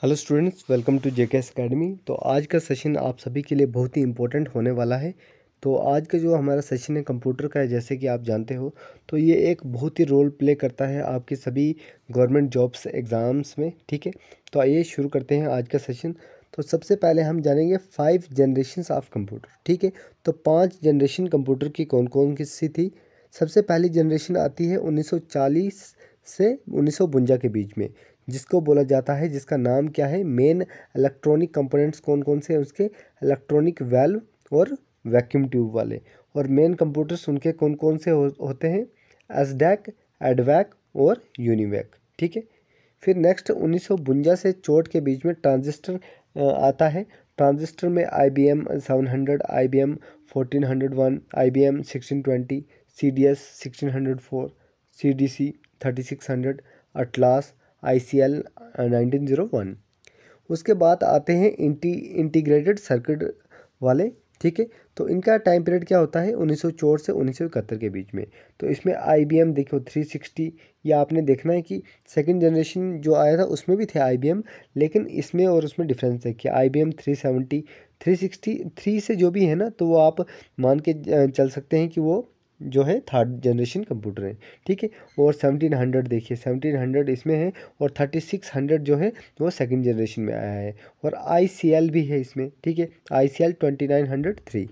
Hello students, welcome to JKS academy. तो आज का सेशन आप सभी के लिए बहुत ही इम्पोर्टेंट होने वाला है। तो आज का जो हमारा सेशन है कंप्यूटर का है, जैसे कि आप जानते हो तो ये एक बहुत ही रोल प्ले करता है आपके सभी गवर्नमेंट जॉब्स एग्ज़ाम्स में। ठीक है, तो आइए शुरू करते हैं आज का सेशन। तो सबसे पहले हम जानेंगे 5 जनरेशन्स ऑफ कंप्यूटर। ठीक है, तो 5 जनरेशन कंप्यूटर की कौन कौन सी थी। सबसे पहली जनरेशन आती है 1940 से 1952 के बीच में, जिसको बोला जाता है, जिसका नाम क्या है, मेन इलेक्ट्रॉनिक कंपोनेंट्स कौन कौन से हैं उसके, इलेक्ट्रॉनिक वाल्व और वैक्यूम ट्यूब वाले। और मेन कंप्यूटर्स उनके कौन कौन से होते हैं, एसडैक, एडवैक और यूनिवैक। ठीक है, फिर नेक्स्ट 1952 से 64 के बीच में ट्रांजिस्टर आता है। ट्रांजिस्टर में IBM 700, IBM 1401, IBM 1620, CDS 1604, CDC 3600, Atlas, ICL 1901। उसके बाद आते हैं इंटीग्रेटेड सर्किट वाले। ठीक है, तो इनका टाइम पीरियड क्या होता है, 1964 से 1971 के बीच में। तो इसमें IBM देखो 360, या आपने देखना है कि सेकंड जनरेशन जो आया था उसमें भी थे IBM, लेकिन इसमें और उसमें डिफरेंस देखिए। IBM 370, 363 से जो भी है ना, तो वो आप मान के चल सकते हैं कि वो जो है थर्ड जनरेशन कंप्यूटर है। ठीक है, और 1700 देखिए, 1700 इसमें है, और 3600 जो है वो सेकंड जनरेशन में आया है, और ICL भी है इसमें। ठीक है, ICL 2903।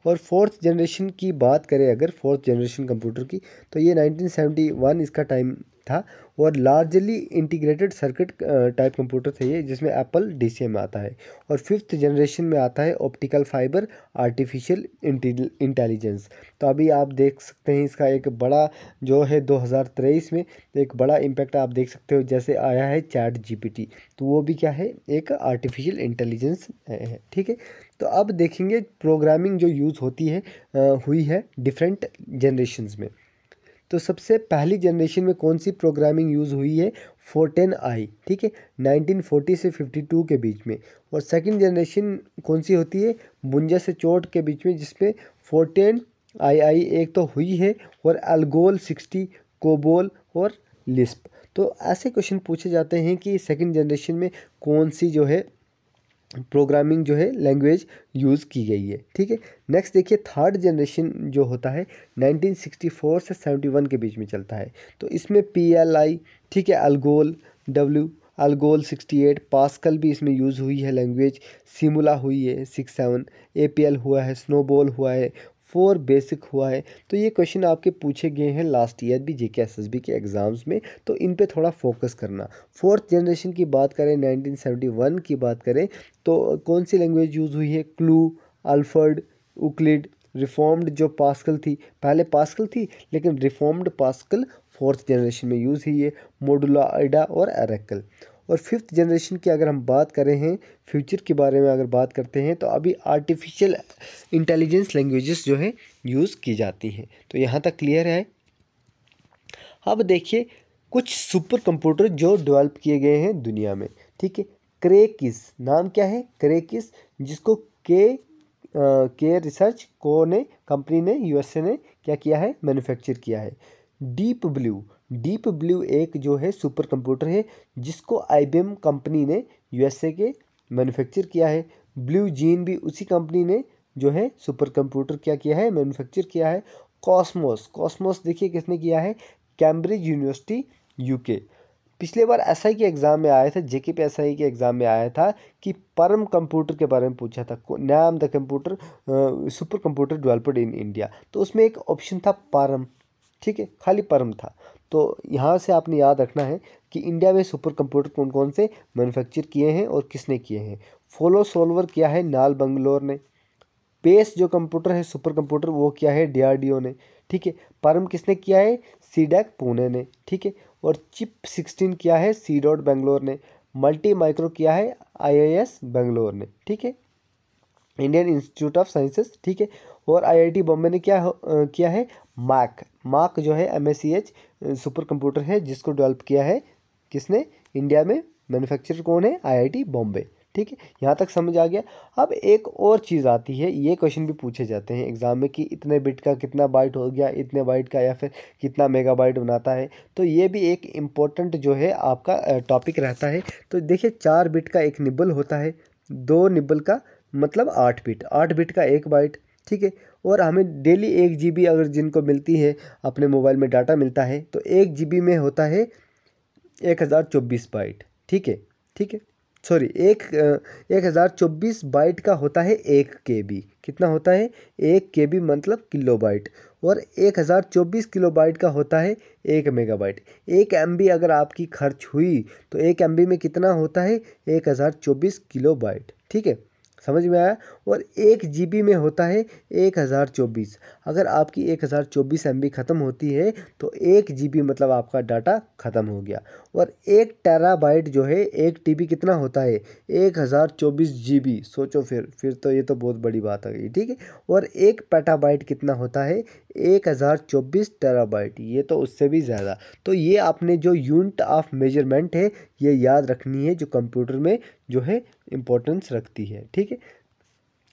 और फोर्थ जनरेशन की बात करें अगर, फोर्थ जनरेशन कंप्यूटर की, तो ये 1971 इसका टाइम था, और largely integrated circuit type computer थे ये, जिसमें एप्पल DCM आता है। और फिफ्थ जनरेशन में आता है ऑप्टिकल फाइबर आर्टिफिशियल इंटेलिजेंस। तो अभी आप देख सकते हैं इसका एक बड़ा जो है 2023 में एक बड़ा इम्पैक्ट आप देख सकते हो, जैसे आया है ChatGPT, तो वो भी क्या है, एक आर्टिफिशियल इंटेलिजेंस है। ठीक है, तो अब देखेंगे प्रोग्रामिंग जो यूज़ होती है हुई है डिफरेंट जनरेशन्स में। तो सबसे पहली जनरेशन में कौन सी प्रोग्रामिंग यूज़ हुई है, 410i। ठीक है, 1940 से 52 के बीच में। और सेकंड जनरेशन कौन सी होती है, 52 से 64 के बीच में, जिसमें 410i एक तो हुई है, और एल्गोल 60, कोबोल और लिस्प। तो ऐसे क्वेश्चन पूछे जाते हैं कि सेकंड जनरेशन में कौन सी जो है प्रोग्रामिंग जो है लैंग्वेज यूज़ की गई है। ठीक है, नेक्स्ट देखिए थर्ड जनरेशन जो होता है 1964 से 71 के बीच में चलता है। तो इसमें PLI, ठीक है, अल्गोल 68, पास्कल भी इसमें यूज़ हुई है लैंग्वेज, सिमुला हुई है 67, APL हुआ है, स्नोबॉल हुआ है, 4 बेसिक हुआ है। तो ये क्वेश्चन आपके पूछे गए हैं लास्ट ईयर भी JK SSB के एग्ज़ाम्स में, तो इन पे थोड़ा फोकस करना। फोर्थ जनरेशन की बात करें, 1971 की बात करें, तो कौन सी लैंग्वेज यूज़ हुई है, क्लू, अल्फर्ड, यूक्लिड, रिफॉर्म्ड जो पास्कल थी, पहले पास्कल थी लेकिन रिफॉर्म्ड पास्कल फोर्थ जनरेशन में यूज़ हुई है, मोडुला, आइडा और एरेकल। और फिफ्थ जनरेशन की अगर हम बात करें हैं, फ्यूचर के बारे में अगर बात करते हैं, तो अभी आर्टिफिशियल इंटेलिजेंस लैंग्वेजेस जो है यूज़ की जाती हैं। तो यहाँ तक क्लियर है। अब देखिए कुछ सुपर कंप्यूटर जो डेवलप किए गए हैं दुनिया में। ठीक है, क्रेकिस नाम क्या है, क्रेकिस, जिसको के रिसर्च को ने कंपनी ने USA ने क्या किया है, मैन्युफैक्चर किया है। डीप ब्लू एक जो है सुपर कंप्यूटर है, जिसको IBM कंपनी ने USA के मैन्युफैक्चर किया है। ब्लू जीन भी उसी कंपनी ने जो है सुपर कंप्यूटर क्या किया है, मैन्युफैक्चर किया है। कॉस्मोस देखिए किसने किया है, कैम्ब्रिज यूनिवर्सिटी UK। पिछले बार SI के एग्ज़ाम में आया था, JK SI के एग्ज़ाम में आया था कि परम कंप्यूटर के बारे में पूछा था, नाम the computer super computer developed in India. तो उसमें एक ऑप्शन था परम। ठीक है, खाली परम था। तो यहाँ से आपने याद रखना है कि इंडिया में सुपर कंप्यूटर कौन कौन से मैन्युफैक्चर किए हैं और किसने किए हैं। फोलो सोल्वर किया है नाल बंगलोर ने। पेस जो कंप्यूटर है सुपर कंप्यूटर, वो किया है DRDO ने। ठीक है, परम किसने किया है, CDAC पुणे ने। ठीक है, और चिप 16 किया है C.डॉट बेंगलोर ने। मल्टी माइक्रो किया है IIS बेंगलोर ने। ठीक है, इंडियन इंस्टीट्यूट ऑफ साइंसेस। ठीक है, और IIT बॉम्बे ने किया है माक जो है MACH सुपर कंप्यूटर है, जिसको डेवलप किया है किसने, इंडिया में। मैन्युफैक्चरर कौन है, IIT बॉम्बे। ठीक है, यहाँ तक समझ आ गया। अब एक और चीज़ आती है, ये क्वेश्चन भी पूछे जाते हैं एग्ज़ाम में कि इतने बिट का कितना बाइट हो गया, इतने बाइट का, या फिर कितना मेगाबाइट बनाता है। तो ये भी एक इम्पोर्टेंट जो है आपका टॉपिक रहता है। तो देखिए 4 बिट का एक निबल होता है, 2 निबल का मतलब 8 बिट, 8 बिट का 1 बाइट, ठीक है। और हमें डेली 1 GB अगर जिनको मिलती है अपने मोबाइल में डाटा मिलता है, तो 1 GB में होता है 1024 बाइट, ठीक है, ठीक है। सॉरी, 1024 बाइट का होता है 1 KB। कितना होता है? 1 KB मतलब किलो बाइट। और 1024 किलो बाइट का होता है 1 मेगाबाइट। 1 MB अगर आपकी खर्च हुई तो 1 MB में कितना होता है? 1024 किलो बाइट, ठीक है, समझ में आया। और 1 GB में होता है 1024। अगर आपकी 1024 MB ख़त्म होती है तो 1 GB मतलब आपका डाटा ख़त्म हो गया। और 1 TB जो है, 1 TB कितना होता है? 1024 GB। सोचो फिर तो ये तो बहुत बड़ी बात आ गई, ठीक है। और 1 पेटाबाइट कितना होता है? 1024 TB। ये तो उससे भी ज़्यादा। तो ये आपने जो यूनिट ऑफ मेजरमेंट है ये याद रखनी है, जो कंप्यूटर में जो है इम्पोर्टेंस रखती है, ठीक है,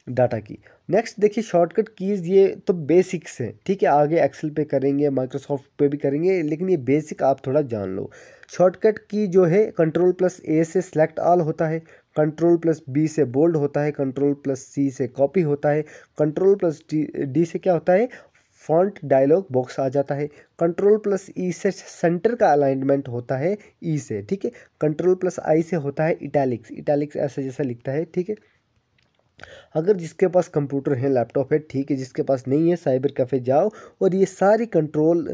डाटा की। नेक्स्ट देखिए शॉर्टकट कीज़, ये तो बेसिक्स हैं, ठीक है। आगे एक्सेल पे करेंगे, माइक्रोसॉफ्ट पे भी करेंगे, लेकिन ये बेसिक आप थोड़ा जान लो। शॉर्टकट की जो है Ctrl+A से सिलेक्ट ऑल होता है, Ctrl+B से बोल्ड होता है, Ctrl+C से कॉपी होता है, Ctrl+D से क्या होता है? फॉन्ट डायलॉग बॉक्स आ जाता है। Ctrl+E से सेंटर का अलाइनमेंट होता है ई से, ठीक है। Ctrl+I से होता है इटैलिक्स, इटैलिक्स ऐसा जैसा लिखता है, ठीक है। अगर जिसके पास कंप्यूटर है, लैपटॉप है, ठीक है, जिसके पास नहीं है साइबर कैफ़े जाओ और ये सारी कंट्रोल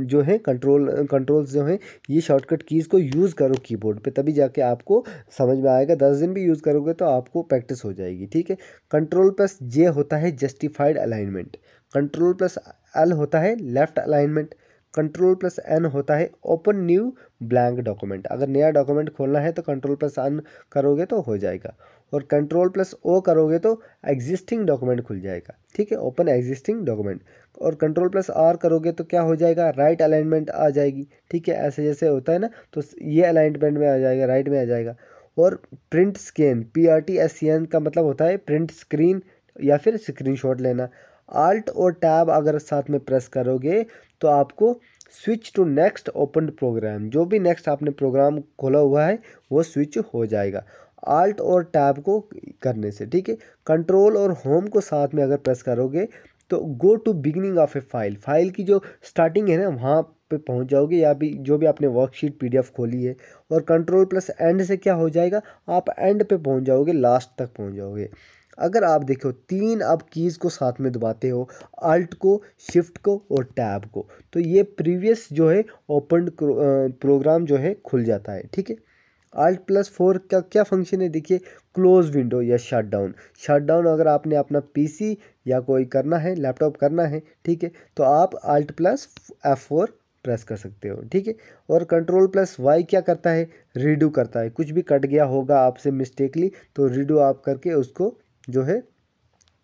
जो है कंट्रोल्स जो हैं, ये शॉर्टकट कीज़ को यूज़ करो कीबोर्ड पे, तभी जाके आपको समझ में आएगा। 10 दिन भी यूज़ करोगे तो आपको प्रैक्टिस हो जाएगी, ठीक है। Ctrl+J होता है जस्टिफाइड अलाइनमेंट, Ctrl+L होता है लेफ़्ट अलाइनमेंट, Ctrl+N होता है ओपन न्यू ब्लैंक डॉक्यूमेंट। अगर नया डॉक्यूमेंट खोलना है तो Ctrl+N करोगे तो हो जाएगा। और Ctrl+O करोगे तो एग्जिस्टिंग डॉक्यूमेंट खुल जाएगा, ठीक है, ओपन एग्जिस्टिंग डॉक्यूमेंट। और Ctrl+R करोगे तो क्या हो जाएगा? राइट अलाइनमेंट आ जाएगी, ठीक है, ऐसे जैसे होता है ना, तो ये अलाइनमेंट में आ जाएगा, राइट में आ जाएगा। और प्रिंट स्कैन, PRTSCN का मतलब होता है प्रिंट स्क्रीन या फिर स्क्रीनशॉट लेना। आल्ट और टैब अगर साथ में प्रेस करोगे तो आपको switch to next open program, जो भी नेक्स्ट आपने प्रोग्राम खोला हुआ है वो स्विच हो जाएगा आल्ट और टैब को करने से, ठीक है। कंट्रोल और होम को साथ में अगर प्रेस करोगे तो go to beginning of a file, file की जो स्टार्टिंग है ना वहाँ पे पहुँच जाओगे, या भी जो भी आपने वर्कशीट PDF खोली है। और Ctrl+End से क्या हो जाएगा? आप एंड पे पहुँच जाओगे, लास्ट तक पहुँच जाओगे। अगर आप देखो 3 आप कीज़ को साथ में दबाते हो, अल्ट को, शिफ्ट को और टैब को, तो ये प्रीवियस जो है ओपन प्रोग्राम जो है खुल जाता है, ठीक है। Alt+4 का क्या फंक्शन है? देखिए क्लोज विंडो या शट डाउन। शट डाउन अगर आपने अपना PC या कोई करना है, लैपटॉप करना है, ठीक है, तो आप Alt+F4 प्रेस कर सकते हो, ठीक है। और Ctrl+Y क्या करता है? रीडू करता है। कुछ भी कट गया होगा आपसे मिस्टेकली तो रीडू आप करके उसको जो है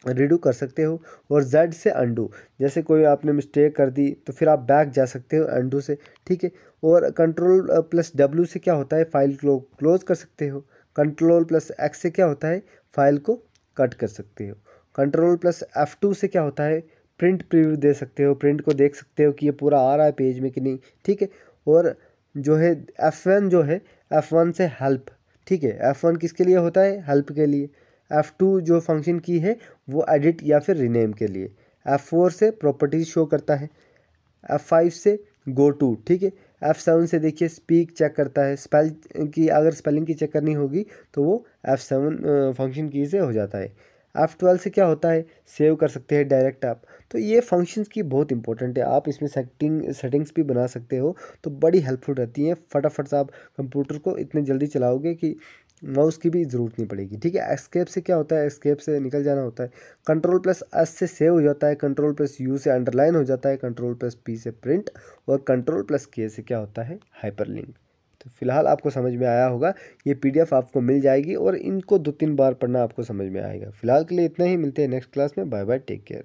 रीडू कर सकते हो। और Z से अंडू, जैसे कोई आपने मिस्टेक कर दी तो फिर आप बैक जा सकते हो अंडू से, ठीक है। और Ctrl+W से क्या होता है? फाइल को क्लोज कर सकते हो। Ctrl+X से क्या होता है? फाइल को कट कर सकते हो। Ctrl+F2 से क्या होता है? प्रिंट प्रीव्यू दे सकते हो, प्रिंट को देख सकते हो कि ये पूरा आ रहा है पेज में कि नहीं, ठीक है। और जो है F1 जो है, F1 से हेल्प, ठीक है, F1 किसके लिए होता है? हेल्प के लिए। F2 जो फंक्शन की है वो एडिट या फिर रीनेम के लिए। F4 से प्रॉपर्टीज शो करता है। F5 से गो टू, ठीक है। F7 से देखिए स्पीक चेक करता है, स्पेल की अगर स्पेलिंग की चेक करनी होगी तो वो F7 फंक्शन की से हो जाता है। F12 से क्या होता है? सेव कर सकते हैं डायरेक्ट आप। तो ये फंक्शंस की बहुत इंपॉर्टेंट है, आप इसमें सेटिंग्स भी बना सकते हो, तो बड़ी हेल्पफुल रहती हैं। फटाफट से आप कंप्यूटर को इतने जल्दी चलाओगे कि माउस की भी ज़रूरत नहीं पड़ेगी, ठीक है। एस्केप से क्या होता है? एस्केप से निकल जाना होता है। Ctrl+S से सेव हो जाता है, Ctrl+U से अंडरलाइन हो जाता है, Ctrl+P से प्रिंट, और Ctrl+K से क्या होता है? हाइपरलिंक। तो फिलहाल आपको समझ में आया होगा, ये PDF आपको मिल जाएगी और इनको 2-3 बार पढ़ना आपको समझ में आएगा। फिलहाल के लिए इतना ही, मिलते हैं नेक्स्ट क्लास में। Bye bye, take care.